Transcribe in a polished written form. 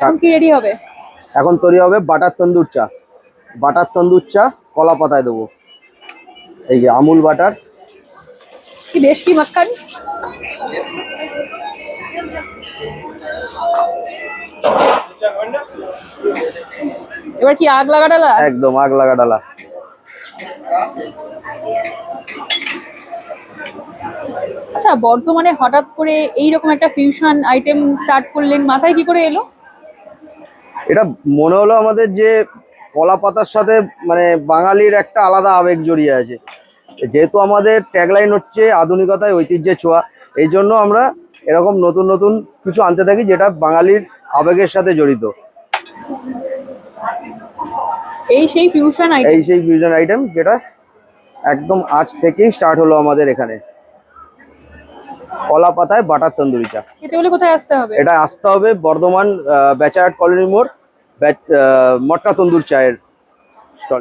এখন কি রেডি হবে? এখন তৈরি হবে বাটার তন্দুর চা। বাটার তন্দুর চা কলা পাতায় দেবো। এই যে আমুল বাটার। কি দেশ কি মাখন? এবার কি আগ লাগা ডালা? একদম আগ লাগা ডালা। আচ্ছা, বর্ধমানে হঠাৎ করে এইরকম একটা ফিউশন আইটেম স্টার্ট করলেন, মাথায় কি করে এলো? এটা মনে হলো আমাদের যে কলা পাতার সাথে মানে বাঙালির একটা আলাদা আবেগ জড়িয়ে আছে। যেহেতু আমাদের ট্যাগলাইন হচ্ছে আধুনিকতায় ঐতিহ্যের ছোঁয়া, এই জন্য আমরা এরকম নতুন নতুন কিছু আনতে থাকি যেটা বাঙালির আবেগের সাথে জড়িত। এই সেই ফিউশন আইটেম। এই সেই ফিউশন আইটেম যেটা একদম আজ থেকেই স্টার্ট হলো আমাদের এখানে। কলা পাতায় বাটার তন্দুরি চা। খেতে হলে কোথায় আসতে হবে? এটা আসতে হবে বর্ধমান বেচারাট কলোনি মোড়, মটকা তন্দুর চায়ের